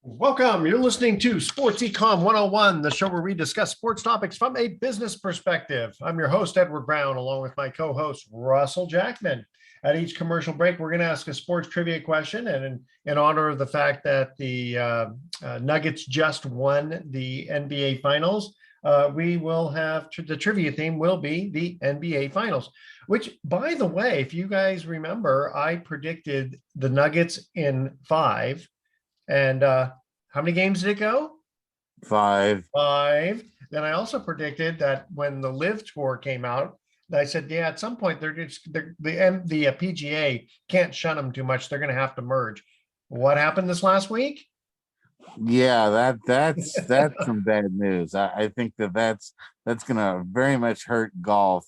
Welcome. You're listening to Sports Econ 101, the show where we discuss sports topics from a business perspective. I'm your host, Edward Brown, along with my co-host, Russell Jackman. At each commercial break, we're going to ask a sports trivia question. And in honor of the fact that the Nuggets just won the NBA Finals, we will have the trivia theme will be the NBA Finals, which, by the way, if you guys remember, I predicted the Nuggets in 5. And how many games did it go? 5. Then I also predicted that when the Live Tour came out, I said, yeah, at some point the PGA can't shun them too much. They're going to have to merge. What happened this last week? Yeah, that's some bad news. I think that's going to very much hurt golf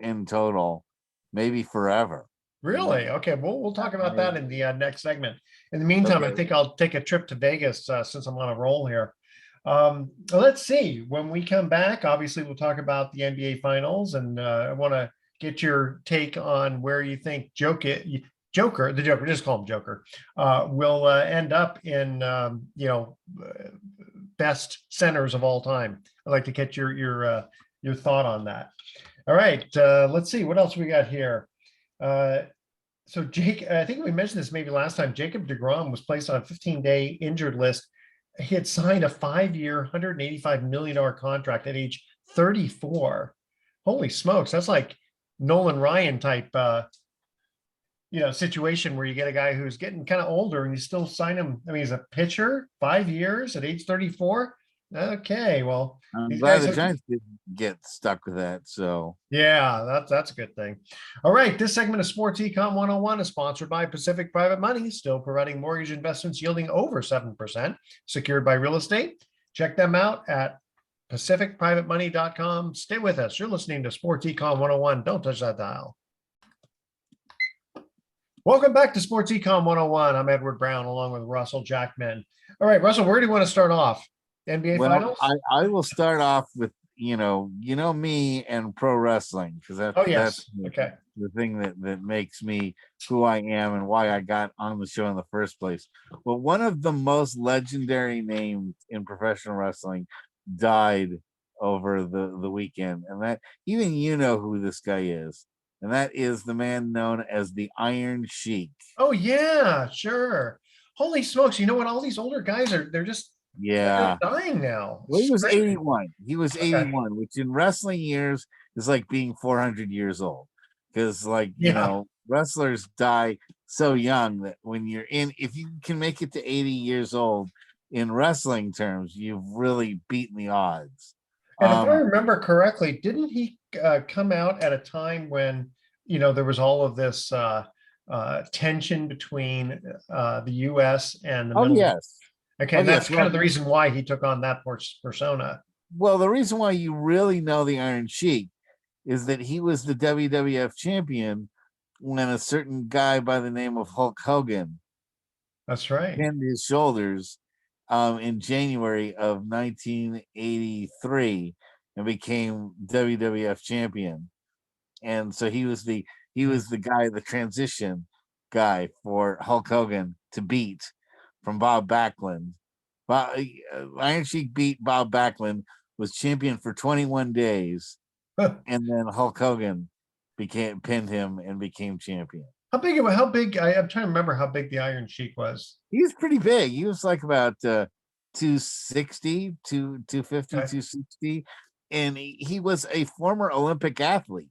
in total, maybe forever. Really? Okay. We'll talk about that in the next segment. In the meantime, okay. I think I'll take a trip to Vegas since I'm on a roll here. Let's see. When we come back, obviously, we'll talk about the NBA Finals, and I want to get your take on where you think Joker, just call him Joker, will end up in, best centers of all time. I'd like to get your thought on that. All right. Let's see. What else we got here? So Jake, I think we mentioned this maybe last time, Jacob deGrom was placed on a 15-day injured list. He had signed a 5-year, $185 million contract at age 34. Holy smokes. That's like Nolan Ryan type, situation where you get a guy who's getting kind of older and you still sign him. I mean, he's a pitcher, 5 years at age 34. Okay, well, I'm glad the Giants didn't get stuck with that. So yeah, that's a good thing. All right, this segment of Sports Econ 101 is sponsored by Pacific Private Money, still providing mortgage investments yielding over 7%, secured by real estate. Check them out at pacificprivatemoney.com. Stay with us. You're listening to Sports Econ 101. Don't touch that dial. Welcome back to Sports Econ 101. I'm Edward Brown, along with Russell Jackman. All right, Russell, where do you want to start off? NBA Finals? I will start off with me and pro wrestling, because that's the thing that makes me who I am and why I got on the show in the first place. Well, one of the most legendary names in professional wrestling died over the weekend, and that even who this guy is, and that is the man known as the Iron Sheik. Oh yeah, sure. Holy smokes! You know what? All these older guys they're just they're dying now. Well, he was 81. He was 81, which in wrestling years is like being 400 years old, because wrestlers die so young that when you're if you can make it to 80 years old in wrestling terms, you've really beaten the odds. And if I remember correctly, didn't he come out at a time when there was all of this tension between the U.S. and the Middle East? Okay, and that's kind of the reason why he took on that persona. Well, the reason why you really know the Iron Sheik is that he was the WWF champion when a certain guy by the name of Hulk Hogan, that's right, pinned his shoulders in January of 1983 and became WWF champion. And so he was the guy, the transition guy for Hulk Hogan to beat from Bob Backlund. Iron Sheik beat Bob Backlund, was champion for 21 days, and then Hulk Hogan pinned him and became champion. How big? I'm trying to remember how big the Iron Sheik was. He was pretty big. He was like about 260, 250, 260, and he was a former Olympic athlete.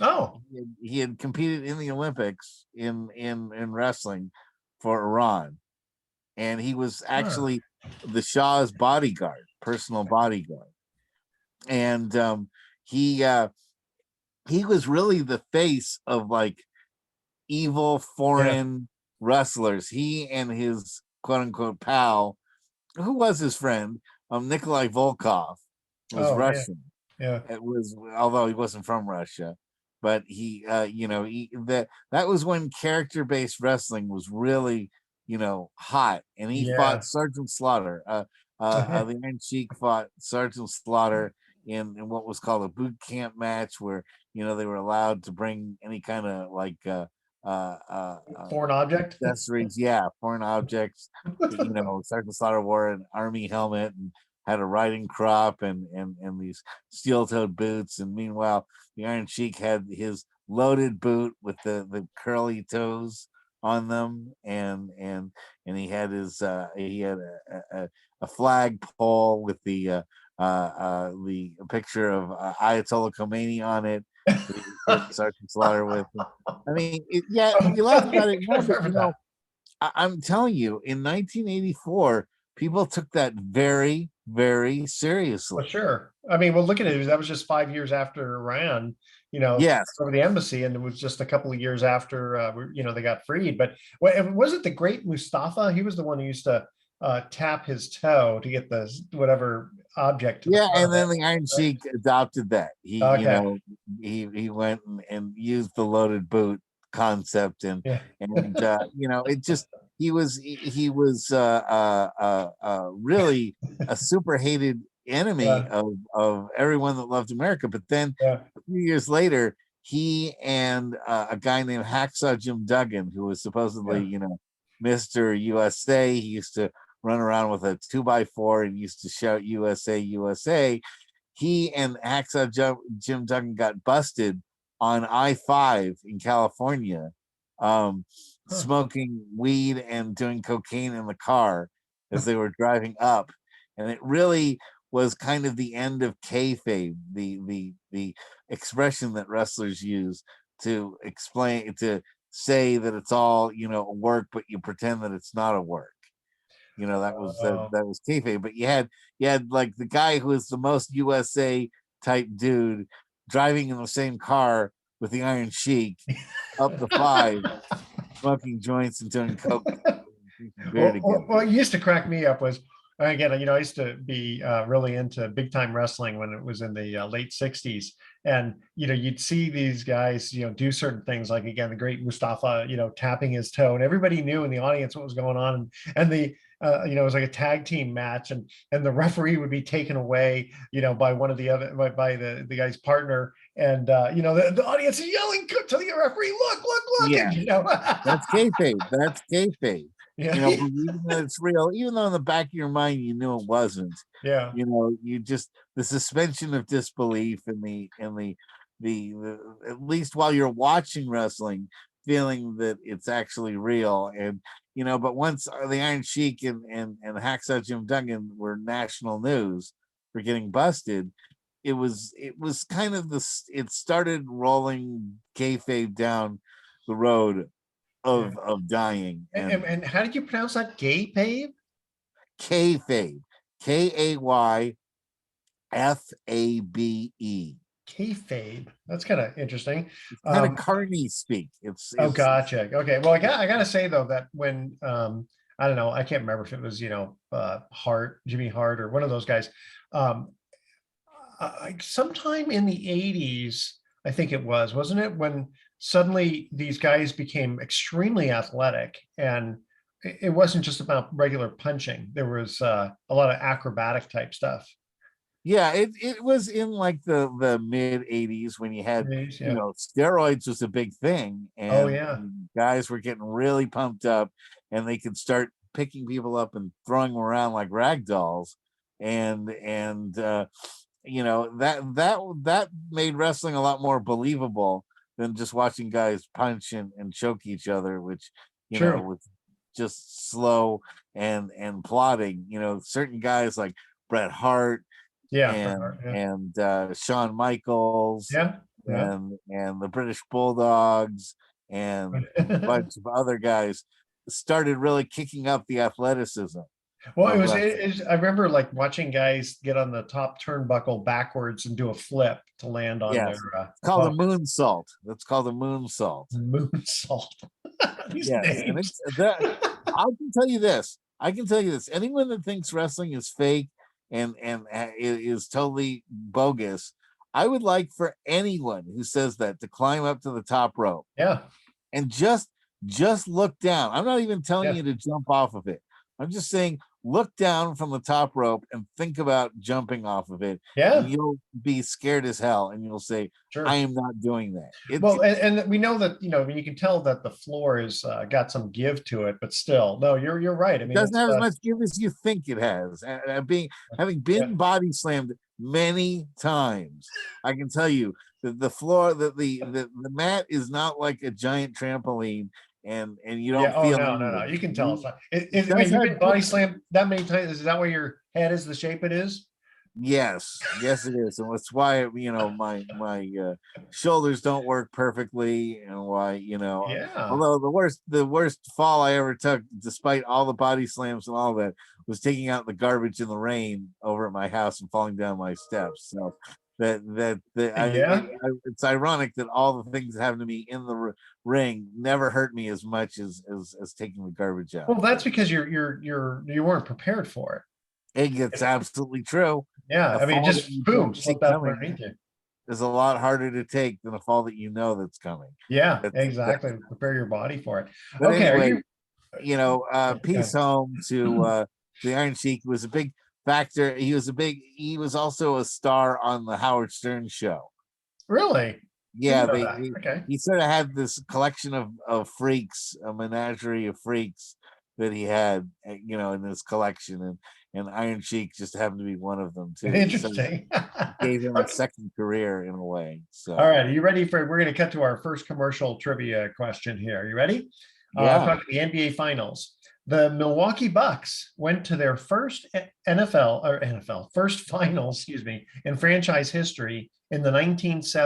Oh, he had competed in the Olympics in wrestling for Iran. And he was actually the Shah's bodyguard, personal bodyguard. And he was really the face of like evil foreign wrestlers. He and his quote unquote pal, who was his friend, Nikolai Volkov, was Russian. Yeah. It was, although he wasn't from Russia. But that was when character-based wrestling was really hot, and he fought Sergeant Slaughter. The Iron Sheik fought Sergeant Slaughter in what was called a boot camp match, where they were allowed to bring any kind of Foreign object. accessories. Yeah, foreign objects. Sergeant Slaughter wore an army helmet and had a riding crop and these steel-toed boots. And meanwhile, the Iron Sheik had his loaded boot with the curly toes on them, and he had a flagpole with the picture of Ayatollah Khomeini on it. Sergeant Slaughter with. I mean, yeah, you laugh about it now, but I'm telling you, in 1984, people took that very, very seriously. Well, sure. I mean, well, look at it. That was just 5 years after Iran, Yes. over the embassy, and it was just a couple of years after, they got freed. But was it the great Mustafa? He was the one who used to tap his toe to get the whatever object. Yeah, and then the Iron Sheik adopted that. He, Okay. he went and used the loaded boot concept, and Yeah. it just he was really a super hated enemy Yeah. of everyone that loved America. But then Yeah. a few years later, he and a guy named Hacksaw Jim Duggan, who was supposedly Mr. USA. He used to run around with a 2x4 and used to shout USA, USA. He and Hacksaw Jim Duggan got busted on I-5 in California, smoking weed and doing cocaine in the car as they were driving up. And it really was kind of the end of kayfabe, the expression that wrestlers use to say that it's all a work, but you pretend that it's not a work. That was kayfabe. But you had like the guy who was the most USA type dude driving in the same car with the Iron Sheik up the 5, smoking joints and doing coke. What used to crack me up was, again, I used to be really into big time wrestling when it was in the late 60s. And, you'd see these guys, do certain things like, again, the great Mustafa, tapping his toe, and everybody knew in the audience what was going on. And the, it was like a tag team match, and the referee would be taken away, by one of the other, by the guy's partner. And, the audience is yelling to the referee, look. Yeah, And, that's kayfabe. That's kayfabe. Yeah. Believing that it's real, even though in the back of your mind you knew it wasn't. Yeah. You just the suspension of disbelief and the at least while you're watching wrestling, feeling that it's actually real. And but once the Iron Sheik and Hacksaw Jim Duggan were national news for getting busted, it was kind of it started rolling kayfabe down the road of dying. And how did you pronounce that? Kayfabe? Kayfabe. Kayfabe. Kayfabe. That's kind of interesting. It's kind of carny speak. It's gotcha. Okay. Well, I gotta say though that when I don't know, I can't remember if it was Jimmy Hart or one of those guys. Sometime in the 80s, I think it wasn't it, when suddenly these guys became extremely athletic, and it wasn't just about regular punching. There was a lot of acrobatic type stuff. Yeah, it was in like the mid 80s when you had Yeah. Steroids was a big thing, Oh and yeah. guys were getting really pumped up, and they could start picking people up and throwing them around like rag dolls, and that made wrestling a lot more believable than just watching guys punch and choke each other, which True. was just slow and plodding. Certain guys like Bret Hart and Shawn Michaels Yeah. and the British Bulldogs and a bunch of other guys started really kicking up the athleticism. Well, I remember like watching guys get on the top turnbuckle backwards and do a flip to land on their. It's called a moonsault. That's called a moonsault. Moonsault. These names. I can tell you this. Anyone that thinks wrestling is fake and is totally bogus, I would like for anyone who says that to climb up to the top rope. Yeah. And just look down. I'm not even telling you to jump off of it. I'm just saying, look down from the top rope and think about jumping off of it, Yeah, and you'll be scared as hell, and you'll say, I sure. am not doing that. Well, and we know that, I mean, you can tell that the floor is got some give to it, but still, no, you're right. I It mean, doesn't it's have as much give as you think it has. Having yeah, been body slammed many times, I can tell you that the floor, that the mat is not like a giant trampoline, and you yeah. don't Oh feel no. You anything. can tell it's not. It I mean, does you've have been body slammed that many times. Is that why your head is the shape it is? yes, it is, and that's why my shoulders don't work perfectly, and why Yeah. although the worst fall I ever took, despite all the body slams and all that, was taking out the garbage in the rain over at my house and falling down my steps. So Yeah. it's ironic that all the things that happened to me in the ring never hurt me as much as taking the garbage out. Well, that's because you weren't prepared for It's absolutely true. it. Yeah. A I mean, it fall that just you boom don't see slipped out from coming underneath you. is a lot harder to take than a fall that you know that's coming. Yeah, That's exactly. Prepare your body for it. but Okay. Are anyway, you? peace home to the Iron Sheik. Was a big factor. He was also a star on the Howard Stern show. Really? Yeah, Didn't know that. Okay. he sort of had this collection of freaks, a menagerie of freaks that he had, in his collection, and Iron Sheik just happened to be one of them too. So Interesting. gave him a Okay. second career in a way. All So right. Are you ready for? We're going to cut to our first commercial trivia question here. Are you ready? yeah, Talking the NBA Finals. The Milwaukee Bucks went to their first first finals, excuse me, in franchise history in the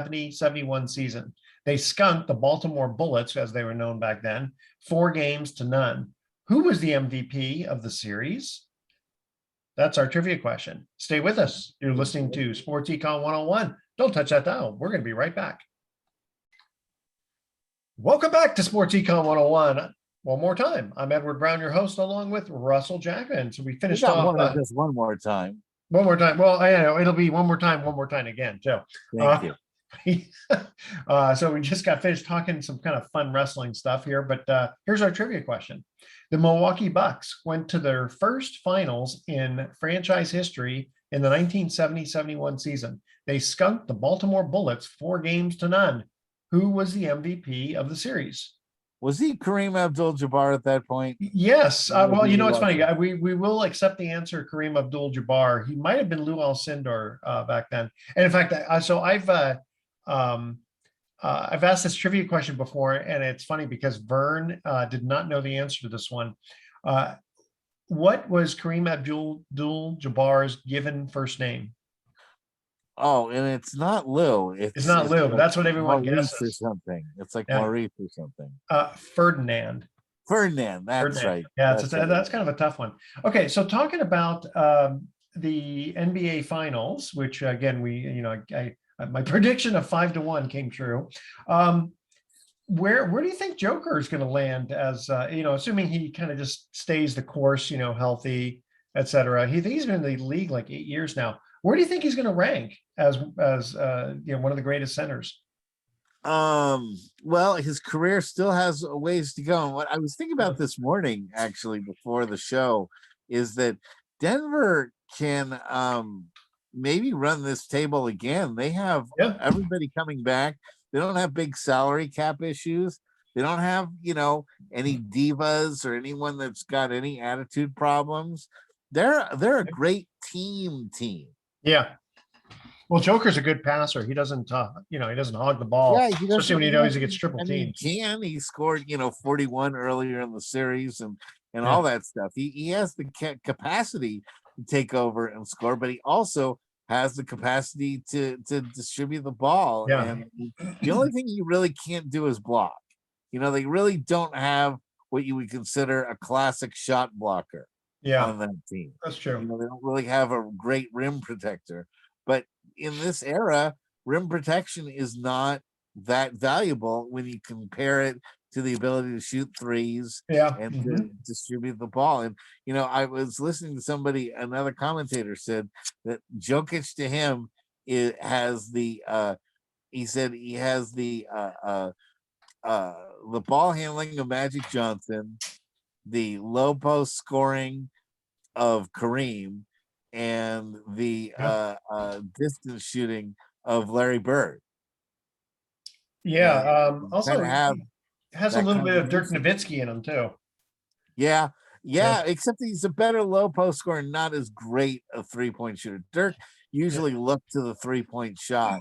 1970-71 season. They skunked the Baltimore Bullets, as they were known back then, 4-0. Who was the MVP of the series? That's our trivia question. Stay with us. You're listening to Sports Econ 101. Don't touch that dial. We're going to be right back. Welcome back to Sports Econ 101. One more time. I'm Edward Brown, your host, along with Russell Jackman. So we we finished got off more than just one more time. one more time. Well, I know it'll be one more time again. So, Thank you. So we just got finished talking some kind of fun wrestling stuff here, but here's our trivia question. The Milwaukee Bucks went to their first finals in franchise history in the 1970-71 season. They skunked the Baltimore Bullets 4-0. Who was the MVP of the series? Was he Kareem Abdul-Jabbar at that point? Yes. Well, Maybe he it's funny. wasn't. We will accept the answer, Kareem Abdul-Jabbar. He might have been Lou Alcindor back then. And in fact, I've asked this trivia question before, and it's funny because Vern did not know the answer to this one. What was Kareem Abdul-Jabbar's given first name? Oh, and it's not Lou. It's It's not Lou, but like that's what everyone Maurice or guesses. something. It's like Yeah. Maurice or something. Ferdinand. Ferdinand. That's Ferdinand. right. Yeah, That's right. that's kind of a tough one. Okay, so talking about the NBA Finals, which again my prediction of 5-1 came true. Where do you think Joker is going to land as assuming he kind of just stays the course, healthy, etc. He's been in the league like 8 years now. Where do you think he's going to rank as one of the greatest centers? Well, his career still has a ways to go. And what I was thinking about this morning, actually, before the show, is that Denver can maybe run this table again. They have Yeah. everybody coming back. They don't have big salary cap issues. They don't have, any divas or anyone that's got any attitude problems. They're a great team. Yeah. Well, Joker's a good passer. He doesn't, he doesn't hog the ball, Yeah, he especially doesn't. when he knows he gets triple I mean, teamed. he scored 41 earlier in the series and Yeah. all that stuff. He has the capacity to take over and score, but he also has the capacity to distribute the ball. Yeah. And the only thing he really can't do is block. They really don't have what you would consider a classic shot blocker Yeah, on that team. that's true. They don't really have a great rim protector. But in this era, rim protection is not that valuable when you compare it to the ability to shoot threes Yeah. and to distribute the ball. And I was listening to another commentator said that Jokic to him has the he said he has the ball handling of Magic Johnson, the low post scoring of Kareem and the Yeah. distance shooting of Larry Bird. Yeah. And kind Also, of have he has a that little bit of Dirk combination. Nowitzki in him too. Yeah, Yeah. yeah, except he's a better low post scorer and not as great a 3-point shooter. Dirk Yeah. usually looked to the 3-point shot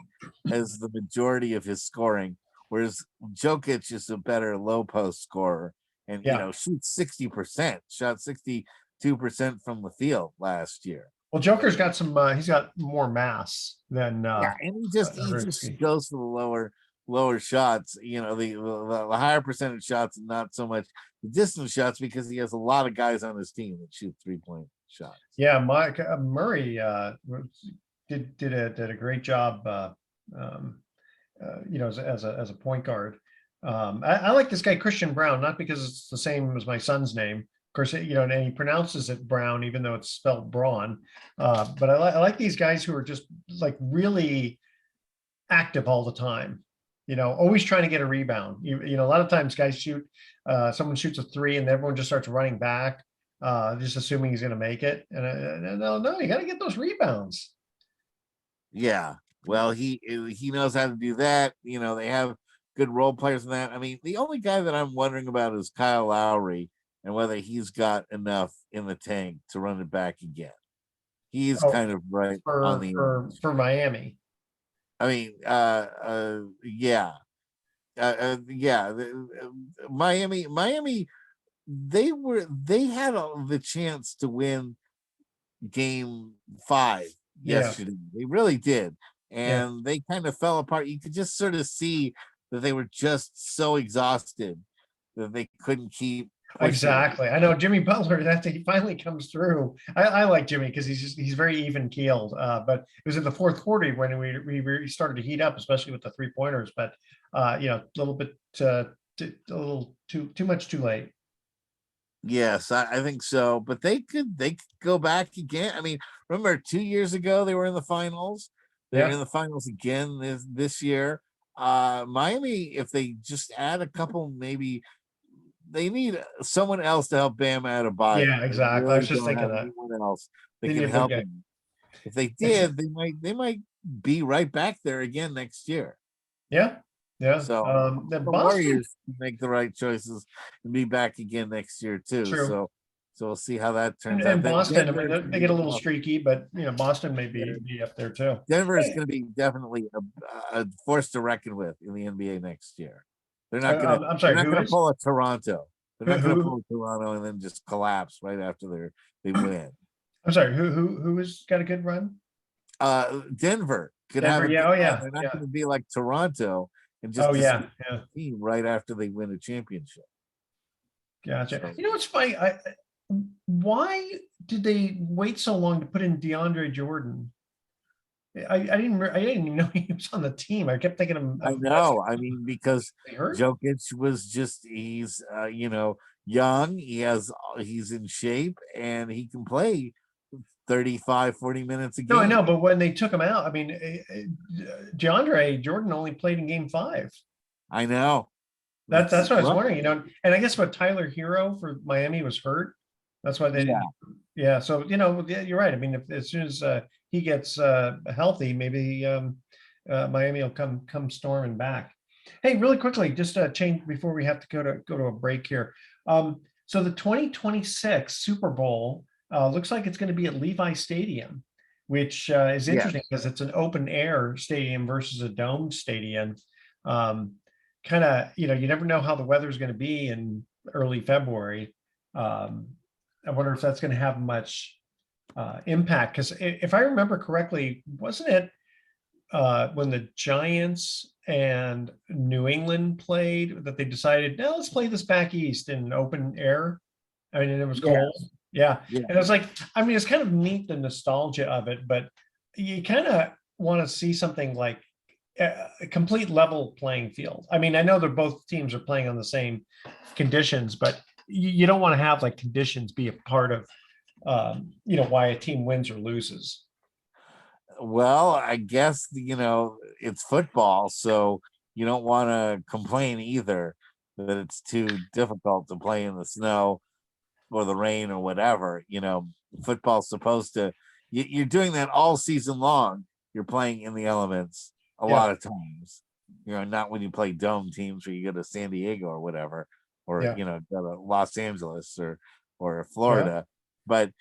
as the majority of his scoring, whereas Jokic is a better low post scorer and Yeah. shoots 60%, shot 62% from the field last year. Well, Joker's got some. He's got more mass than Yeah, and he just Nowitzki. goes for the lower shots, the higher percentage shots, and not so much the distance shots because he has a lot of guys on his team that shoot 3-point shots. Yeah, Mike Murray did a great job. Um, as a point guard. I like this guy Christian Brown, not because it's the same as my son's name. Of course, and he pronounces it Brown, even though it's spelled Braun. But I like these guys who are just like really active all the time. Always trying to get a rebound. A lot of times guys shoot, someone shoots a three and everyone just starts running back, just assuming he's going to make it. And no, you got to get those rebounds. Yeah, well, he knows how to do that. They have good role players in that. I mean, the only guy that I'm wondering about is Kyle Lowry and whether he's got enough in the tank to run it back again. He's Oh, kind of right on for the edge. for Miami. I mean, yeah, yeah. Miami, they had the chance to win game 5 Yeah, yesterday. They really did, yeah. and they kind of fell apart. You could just sort of see that they were just so exhausted that they couldn't keep pushing. Exactly. I know Jimmy Butler, that he finally comes through. I like Jimmy because he's very even keeled. But it was in the fourth quarter when we really started to heat up, especially with the 3-pointers. But a little bit a little too much too late. Yes, I think so. But they could go back again. I mean, remember 2 years ago they were in the finals. They're Yeah, in the finals again this year. Miami, if they just add a couple, maybe they need someone else to help Bam Adebayo. yeah, They exactly. I was really just don't thinking have that anyone else that they can need a big help guy. him. If they It's did, they might be right back there again next year. yeah, yeah. So The the Boston, Warriors can make the right choices and be back again next year too. true. So we'll see how that And, turns out. and Then Boston, I Denver is mean, going to they be get a a little tough. streaky, but Boston may be up there too. Denver is Hey, going to be definitely a force to reckon with in the NBA next year. They're not going to. I'm They're sorry, not who going to is? pull a Toronto. They're Who, not going to who pull a Toronto and then just collapse right after they win. I'm sorry, who has got a good run? Denver could have Denver, a yeah, good oh run. yeah, They're not yeah. going to be like Toronto and just Oh destroy yeah, yeah. the team right after they win a championship. Gotcha. So What's funny? Why did they wait so long to put in DeAndre Jordan? I didn't even know he was on the team. I kept thinking I of know. I mean, because he hurt. Jokic was he's young. He's in shape and he can play 35, 40 minutes a No, I game. know, but when they took him out, I mean, DeAndre Jordan only played in Game 5. I know. That's It's what I was rough. wondering. And I guess what Tyler Hero for Miami was hurt. That's why they Yeah. didn't. Yeah, so yeah, you're right. I mean, if as soon as he gets healthy, maybe Miami will come storming back. Hey, really quickly, just change before we have to go to a break here. So the 2026 Super Bowl looks like it's going to be at Levi Stadium, which is Yeah. interesting because it's an open air stadium versus a domed stadium. Um, Kind of, you never know how the weather is going to be in early February. Um, I wonder if that's going to have much impact. Because if I remember correctly, wasn't it when the Giants and New England played that they decided, no, let's play this back east in open air? I mean, and it was cold. Yes. Yeah. Yeah. And it's like, I mean, it's kind of neat, the nostalgia of it, but you kind of want to see something like a complete level playing field. I mean, I know that both teams are playing on the same conditions, but you don't want to have like conditions be a part of why a team wins or loses. Well, I guess it's football, so you don't want to complain either that it's too difficult to play in the snow. or the rain or whatever. Football's supposed to. You're doing that all season long. You're playing in the elements a lot of times. Not when you play dome teams where you go to San Diego or whatever, or go to Los Angeles or Florida. But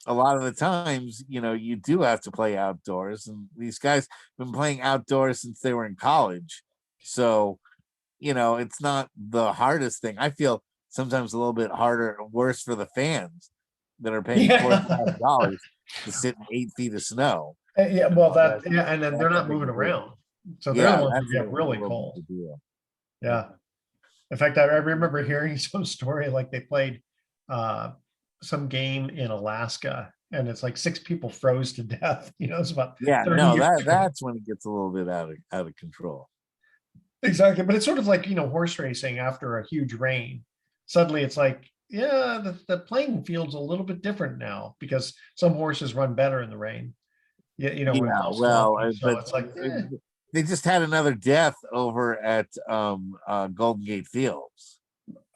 a lot of the times, you do have to play outdoors, and these guys have been playing outdoors since they were in college. So, it's not the hardest thing. I feel sometimes a little bit harder, worse for the fans that are paying $40,000 to sit in 8 feet of snow. Well, and then they're not moving around, so they're the ones who get really cold. Yeah. In fact, I remember hearing some story like they played some game in Alaska, and it's like 6 people froze to death. It's about that's when it gets a little bit out of control. Exactly, but it's sort of like horse racing after a huge rain. Suddenly, it's like the playing field's a little bit different now because some horses run better in the rain. So it's like they just had another death over at Golden Gate Fields.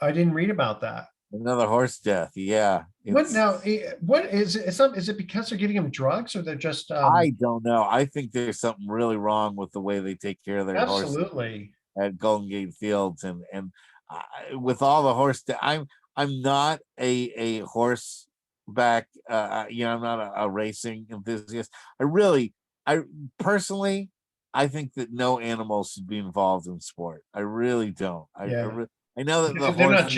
I didn't read about that. Another horse death. Yeah. What now? What is it? Is it because they're getting them drugs, or they're just? I don't know. I think there's something really wrong with the way they take care of their horses at Golden Gate Fields, and with all the horse. I'm not a horseback. I'm not a racing enthusiast. I personally, I think that no animals should be involved in sport. I really don't. I know that they're not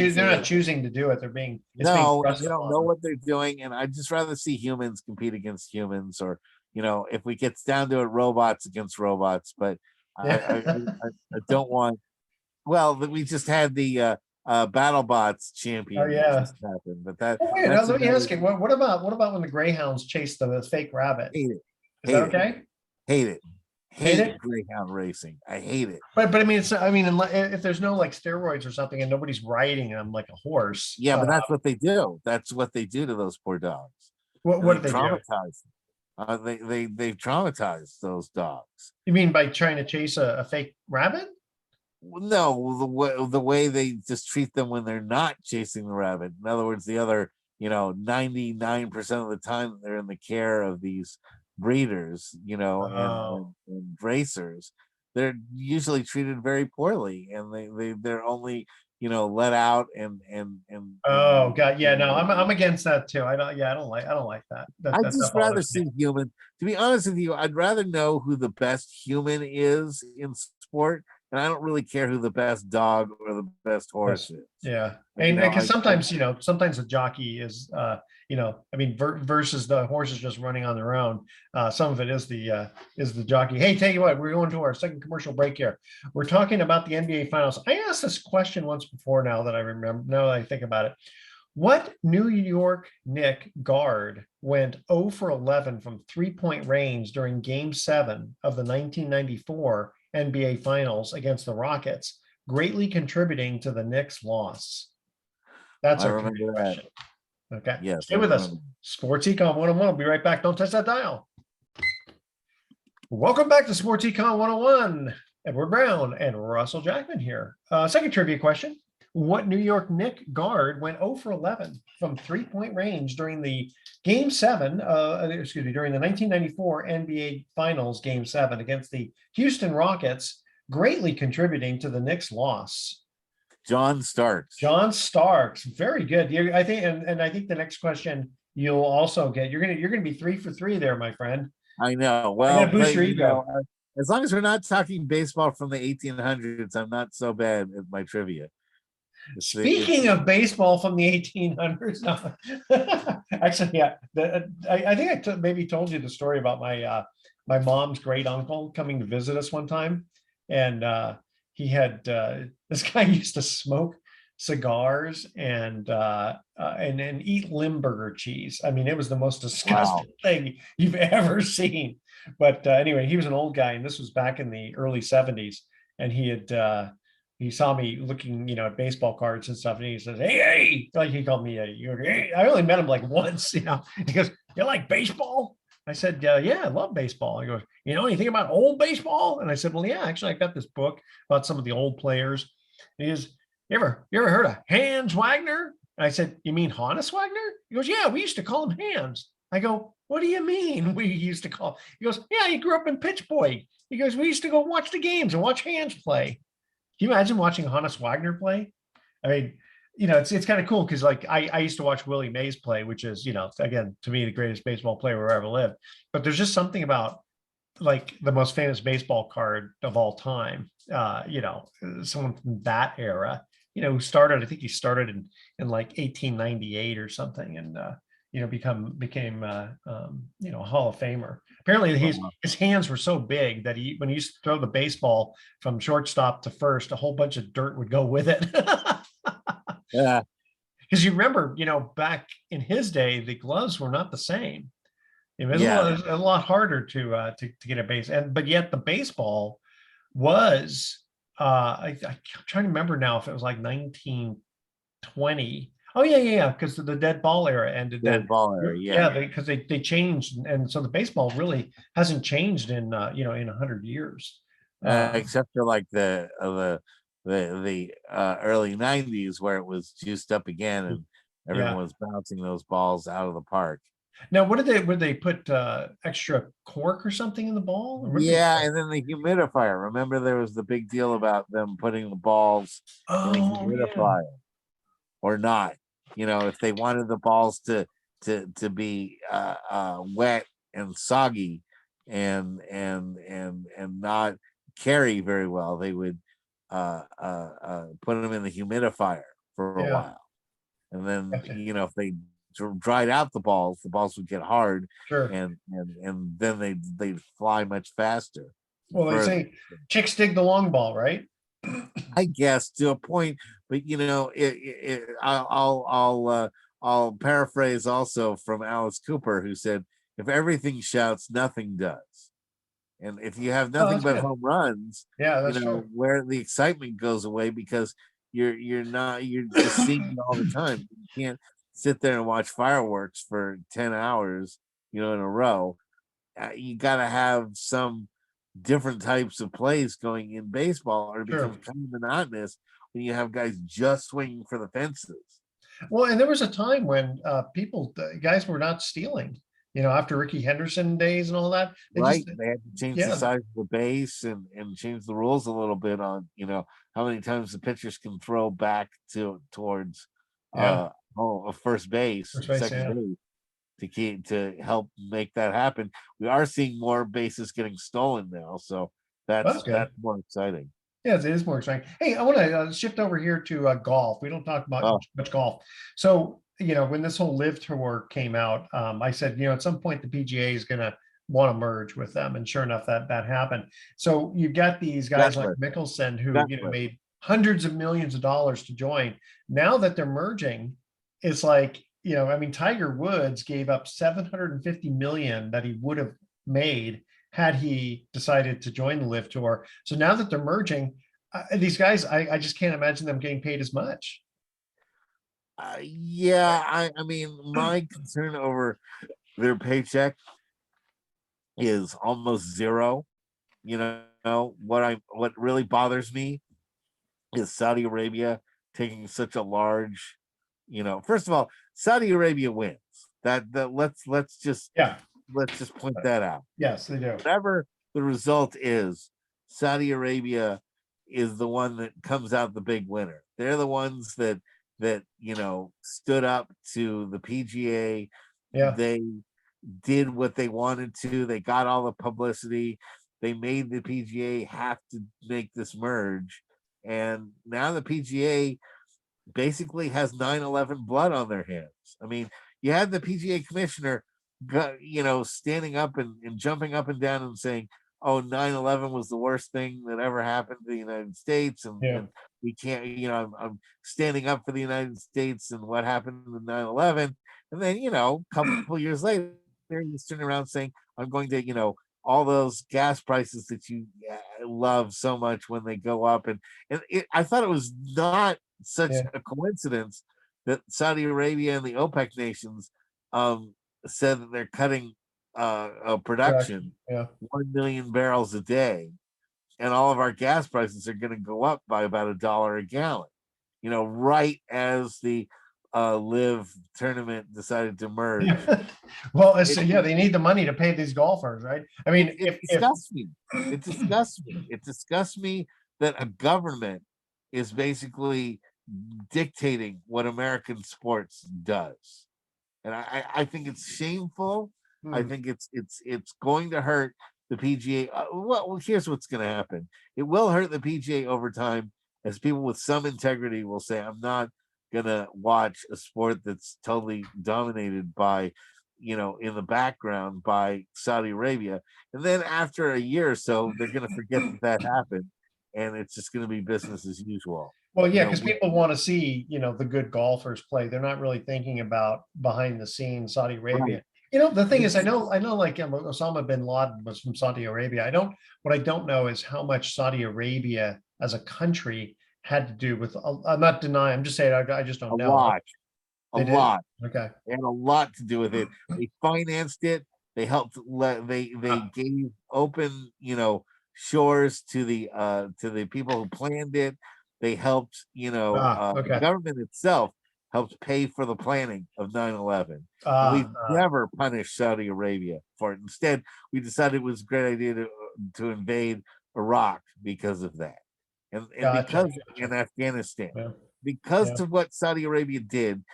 choosing to do it. They don't know what they're doing, and I'd just rather see humans compete against humans, or if we get down to it, robots against robots. But I don't want. Well, we just had the BattleBots champion. Oh yeah, happen, but that. Let me ask you. What about when the Greyhounds chased the fake rabbit? Hate it. Is that okay? Hate it. Hate it? Greyhound racing. I hate it. But I mean, if there's no like steroids or something and nobody's riding them like a horse. Yeah, but that's what they do. That's what they do to those poor dogs. What do they traumatize them? They traumatize those dogs. You mean by trying to chase a fake rabbit? No, the way they just treat them when they're not chasing the rabbit. In other words, the other 99% of the time they're in the care of these breeders, and racers, they're usually treated very poorly, and they're only let out and oh god, yeah, no, I'm against that too. I don't like that. I'd just rather see human. To be honest with you, I'd rather know who the best human is in sport, and I don't really care who the best dog or the best horse is. Yeah, and because sometimes sometimes the jockey is versus the horses just running on their own. Some of it is the jockey. Hey, tell you what, we're going to our second commercial break here. We're talking about the NBA Finals. I asked this question once before. Now that I think about it, what New York Knicks guard went 0 for 11 from 3-point range during Game 7 of the 1994 NBA Finals against the Rockets, greatly contributing to the Knicks' loss? That's a great question. Okay. Yeah. Stay with us. Sports Econ 101. We'll be right back. Don't touch that dial. Welcome back to Sports Econ 101. Edward Brown and Russell Jackman here. Second trivia question. What New York Knicks guard went 0 for 11 from 3-point range during the Game 7, during the 1994 NBA Finals Game 7 against the Houston Rockets, greatly contributing to the Knicks' loss? John Starks. John Starks. Very good. I think, and I think the next question you'll also get. You're gonna be 3 for 3 there, my friend. I know. Well, as long as we're not talking baseball from the 1800s, I'm not so bad at my trivia. Speaking of baseball from the 1800s, actually, yeah, I think I maybe told you the story about my mom's great uncle coming to visit us one time, and he had this guy used to smoke cigars and eat Limburger cheese. I mean, it was the most disgusting thing you've ever seen. But anyway, he was an old guy, and this was back in the early 70s, and he saw me looking, at baseball cards and stuff, and he says, "Hey," like he called me hey. I only met him like once, He goes, "You like baseball?" I said, "Yeah, I love baseball." He goes, "You know anything about old baseball?" And I said, "Well, yeah, actually, I got this book about some of the old players." And he goes, "You ever heard of Hans Wagner?" And I said, you mean Hannes Wagner? He goes, yeah, we used to call him Hans. I go, what do you mean we used to call? He goes, yeah, he grew up in Pittsburgh. He goes, we used to go watch the games and watch Hans play. Can you imagine watching Hannes Wagner play? I mean, it's kind of cool because like I used to watch Willie Mays play, which is, again, to me, the greatest baseball player who ever lived. But there's just something about like the most famous baseball card of all time. Someone from that era, who started, I think he started in like 1898 or something, and became a Hall of Famer. Apparently his hands were so big that when he used to throw the baseball from shortstop to first, a whole bunch of dirt would go with it. Yeah. Because you remember, back in his day, the gloves were not the same. It was Yeah. a lot harder to get a base, but yet the baseball was I'm trying to remember now if it was like 1920. Oh yeah, because the dead ball era ended then. Dead ball era, yeah. Yeah, because they changed, and so the baseball really hasn't changed in in 100 years. Except for like the early 90s where it was juiced up again and everyone Yeah. was bouncing those balls out of the park. Now, would they put extra cork or something in the ball? Or what did they Yeah, put? and then the humidifier. Remember there was the big deal about them putting the balls in a Oh yeah, humidifier or not. If they wanted the balls to be wet and soggy and not carry very well, they would put them in the humidifier for a yeah. while, and then Gotcha. if they dried out the balls would get hard, Sure. and then they'd fly much faster and Well, they further. say chicks dig the long ball, right? I guess to a point, but I'll paraphrase also from Alice Cooper, who said, "If everything shouts, nothing does." And if you have Oh, nothing that's but good. home runs, Yeah, that's true. where the excitement goes away because you're just seeing it all the time. You can't sit there and watch fireworks for 10 hours, in a row. You got to have some different types of plays going in baseball, or it Sure. becomes kind of monotonous when you have guys just swinging for the fences. Well, and there was a time when guys were not stealing. After Ricky Henderson days and all that, they Right? just They had to change the yeah, size of the base and change the rules a little bit on, how many times the pitchers can throw back towards yeah, first base, first base, second yeah. base to help make that happen. We are seeing more bases getting stolen now, so Well, that's good. that's more exciting. Yeah, it is more exciting. Hey, I want to shift over here to golf. We don't talk about Oh, much golf. So, when this whole Live Tour came out, I said, at some point the PGA is going to want to merge with them, and sure enough, that happened. So you've got these guys like Gutless, Mickelson who gutless. made hundreds of millions of dollars to join. Now that they're merging, it's like I mean, Tiger Woods gave up 750 million that he would have made had he decided to join the Live Tour. So now that they're merging, these guys, I just can't imagine them getting paid as much. Yeah, I mean, my concern over their paycheck is almost zero. What really bothers me is Saudi Arabia taking such a large, first of all, Saudi Arabia wins. That Yeah. let's just point that out. Yes, they do. Whatever the result is, Saudi Arabia is the one that comes out the big winner. They're the ones that stood up to the PGA. Yeah. They did what they wanted to. They got all the publicity. They made the PGA have to make this merge. And now the PGA basically has 9/11 blood on their hands. I mean, you had the PGA commissioner, standing up and jumping up and down and saying, "Oh, 9/11 was the worst thing that ever happened to the United States, Yeah. and we can't, I'm standing up for the United States and what happened in 9/11." And then, a couple years later, he's turning around saying, "I'm going to, all those gas prices that you love so much when they go up," I thought it was not such Yeah. a coincidence that Saudi Arabia and the OPEC nations said that they're cutting production Yeah. 1 million barrels a day, and all of our gas prices are going to go up by about $1 a gallon. Right as the live tournament decided to merge. Well, It, yeah, they need the money to pay these golfers, right? I mean, it if disgusts me. It disgusts me. It disgusts me that a government is basically dictating what American sports does. And I think it's shameful. I hmm, think it's going to hurt the PGA. Well, here's what's going to happen. It will hurt the PGA over time, as people with some integrity will say, "I'm not going to watch a sport that's totally dominated by, in the background by Saudi Arabia." And then after a year or so, they're going to forget that that happened, and it's just going to be business as usual. well, You yeah, know, because people want to see, the good golfers play. They're not really thinking about behind the scenes Saudi right? Arabia. The thing is, I know, like Osama bin Laden was from Saudi Arabia. What I don't know is how much Saudi Arabia as a country had to do with. I'm not denying. I'm just saying I just A don't know. lot, a They did. lot. Okay. They had a lot to do with it. They financed it. They helped. They Ah, gave open, shores to the people who planned it. They helped. The okay. government itself helped pay for the planning of 9/11. And Ah, we've never punished Saudi Arabia for it. Instead, we decided it was a great idea to invade Iraq because of that, and gotcha. because in Gotcha. Afghanistan, Yeah. because Yeah. of what Saudi Arabia did,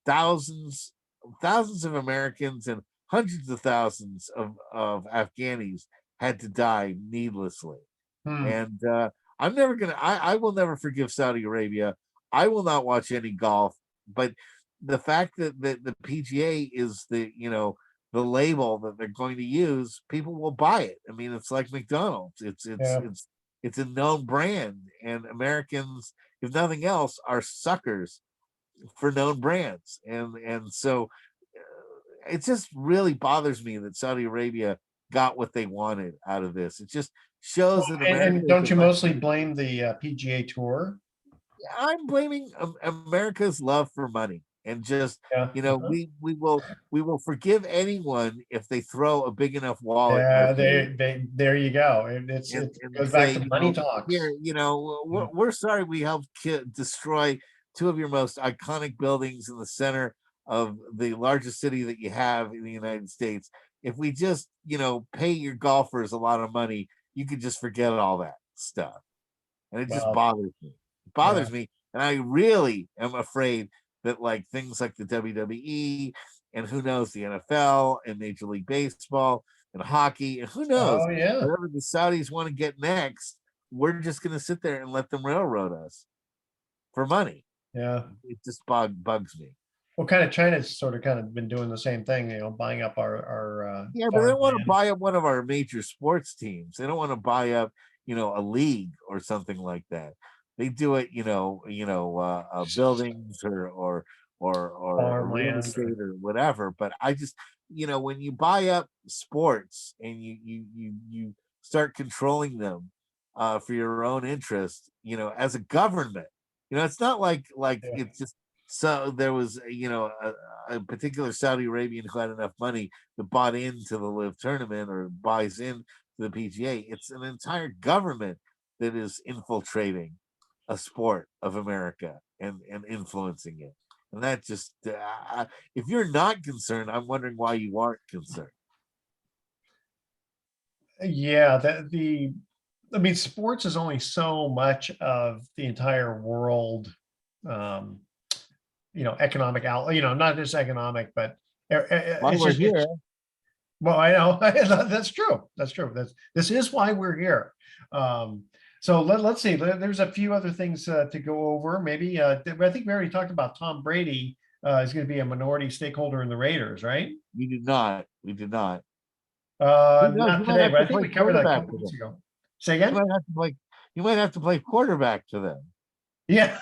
thousands thousands of Americans and hundreds of thousands of Afghanis had to die needlessly. Hmm. And I'm never gonna I will never forgive Saudi Arabia. I will not watch any golf, but the fact that the PGA is the label that they're going to use, people will buy it. I mean, it's like McDonald's. Yeah. It's a known brand, and Americans, if nothing else, are suckers for known brands, and so it just really bothers me that Saudi Arabia got what they wanted out of this. It just Well, shows that America and is don't a you much mostly blame the PGA Tour? I'm blaming America's love for money, and just Yeah. we will forgive anyone if they throw a big enough wallet in our Yeah. face They there you go. It and goes back say, to money talks. here, Yeah. we're sorry we helped destroy two of your most iconic buildings in the center of the largest city that you have in the United States. If we just, pay your golfers a lot of money, you could just forget all that stuff. And it just Well, bothers me. It yeah. bothers me. And I really am afraid that like things like the WWE and who knows, the NFL and Major League Baseball and hockey, and who knows, Oh yeah. whatever the Saudis want to get next, we're just going to sit there and let them railroad us for money. Yeah. It just bugs me. Well, kind of China's sort of kind of been doing the same thing, buying up our Yeah, but they don't want to farmland. buy up one of our major sports teams. They don't want to buy up, a league or something like that. They do it, buildings or real Farmland. estate or whatever. But I just, when you buy up sports and you start controlling them for your own interest, as a government, it's not like Yeah. it's just so there was, a particular Saudi Arabian who had enough money that bought into the live tournament or buys in to the PGA. It's an entire government that is infiltrating a sport of America and influencing it. And that just, if you're not concerned, I'm wondering why you aren't concerned. Yeah. I mean, sports is only so much of the entire world. Um, economic out, not just economic, but Why it's we're just here, it's well, I know that's true. That's true. This is why we're here. So let's see. There's a few other things to go over. Maybe I think we already talked about Tom Brady is going to be a minority stakeholder in the Raiders, right? we did not. We did not. Who knows? You Not might today, have but to I think play we covered that a quarterback couple for weeks them. ago. Say You again? might have to play. You might have to play quarterback to them. Yeah.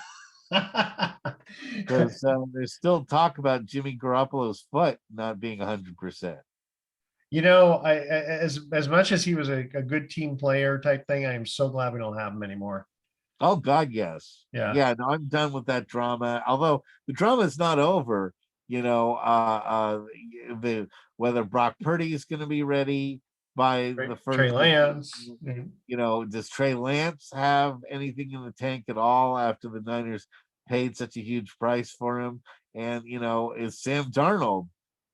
Because there's still talk about Jimmy Garoppolo's foot not being 100%. As much as he was a good team player type thing, I am so glad we don't have him anymore. Oh God, yes, Yeah. yeah. No, I'm done with that drama. Although the drama is not over. The whether Brock Purdy is going to be ready by the Trey first of, Lance. Mhm. does Trey Lance have anything in the tank at all after the Niners paid such a huge price for him. And, is Sam Darnold,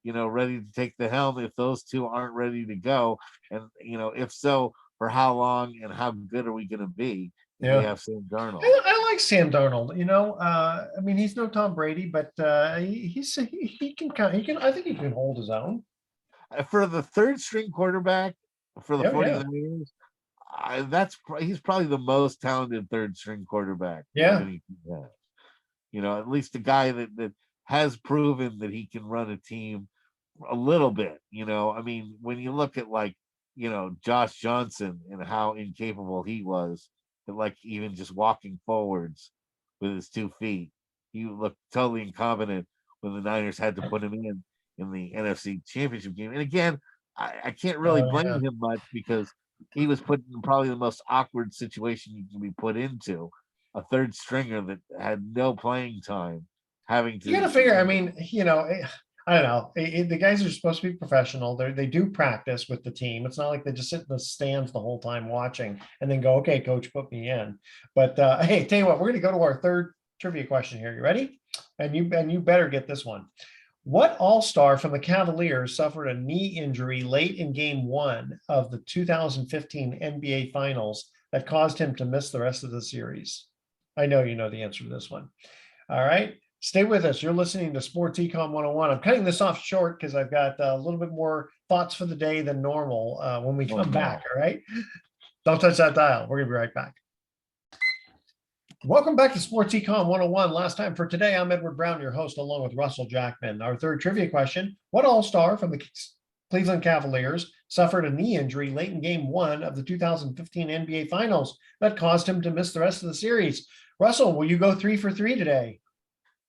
ready to take the helm if those two aren't ready to go? And, if so, for how long and how good are we going to be if we Yeah. have Sam Darnold? I like Sam Darnold. I mean, he's no Tom Brady, but he can I think he can hold his own. For the third string quarterback for the Yeah, yeah. 49ers, he's probably the most talented third string quarterback Yeah. that he can have. At least a guy that has proven that he can run a team a little bit. I mean, when you look at Josh Johnson and how incapable he was, at even just walking forwards with his 2 feet, he looked totally incompetent when the Niners had to put him in the NFC Championship game. And again, I can't really blame him much because he was put in probably the most awkward situation you can be put into. A third stringer that had no playing time, having to. You got to figure. I mean, I don't know. The guys are supposed to be professional. They do practice with the team. It's not like they just sit in the stands the whole time watching and then go, "Okay, coach, put me in." But hey, tell you what, we're going to go to our third trivia question here. You ready? And you better get this one. What all-star from the Cavaliers suffered a knee injury late in game 1 of the 2015 NBA Finals that caused him to miss the rest of the series? I know you know the answer to this one. All right. Stay with us. You're listening to Sports Econ 101. I'm cutting this off short because I've got a little bit more thoughts for the day than normal when we come back. All right. Don't touch that dial. We're going to be right back. Welcome back to Sports Econ 101. Last time for today, I'm Edward Brown, your host, along with Russell Jackman. Our third trivia question: what all-star from the Cleveland Cavaliers suffered a knee injury late in game 1 of the 2015 NBA Finals that caused him to miss the rest of the series? Russell, will you go 3 for 3 today?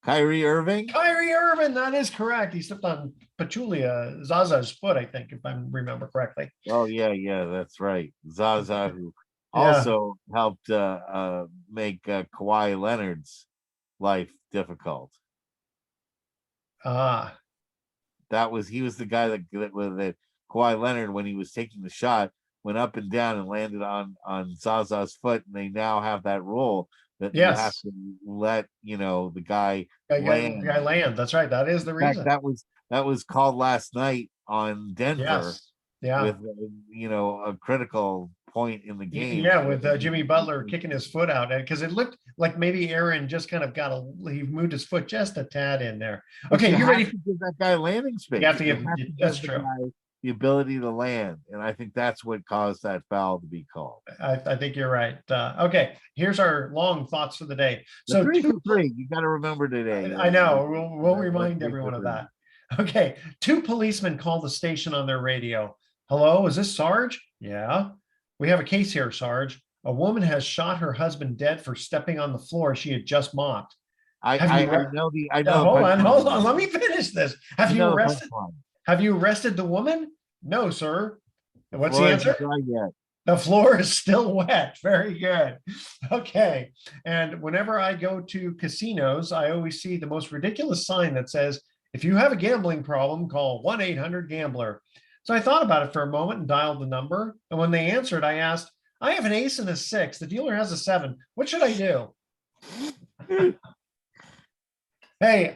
Kyrie Irving? Kyrie Irving, that is correct. He slipped on Pachulia, Zaza's foot, I think, if I remember correctly. Oh, yeah, that's right. Zaza, who also helped make Kawhi Leonard's life difficult. He was the guy that Kawhi Leonard, when he was taking the shot, went up and down and landed on Zaza's foot, and they now have that rule that you have to let the guy land. That's right. That is the reason. That was called last night on Denver. With a critical point in the game. Yeah, with Jimmy Butler kicking his foot out, because it looked like maybe Aaron just kind of he moved his foot just a tad in there. Okay, you ready? To give that guy landing space. You have to give that's true. The ability to land, and I think that's what caused that foul to be called. I think you're right. Okay, here's our long thoughts for the day. So 3 for 3. You got to remember today. I know. We'll remind everyone of that. Okay, 2 policemen called the station on their radio. Hello, is this Sarge? Yeah. We have a case here, Sarge. A woman has shot her husband dead for stepping on the floor she had just mopped. I know. Hold on. Let me finish this. Have you arrested the woman? No, sir. What's the answer? The floor is still wet. Very good. Okay. And whenever I go to casinos, I always see the most ridiculous sign that says, if you have a gambling problem, call 1-800-GAMBLER. So I thought about it for a moment and dialed the number. And when they answered, I asked, I have an ace and a 6. The dealer has a 7. What should I do? Hey,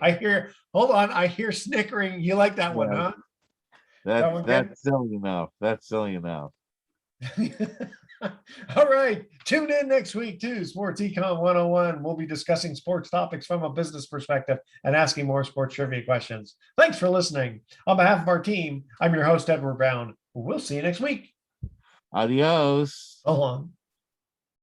hold on. I hear snickering. You like that one, huh? That's silly enough. That's silly enough. All right. Tune in next week to Sports Econ 101. We'll be discussing sports topics from a business perspective and asking more sports trivia questions. Thanks for listening. On behalf of our team, I'm your host, Edward Brown. We'll see you next week. Adios. So long.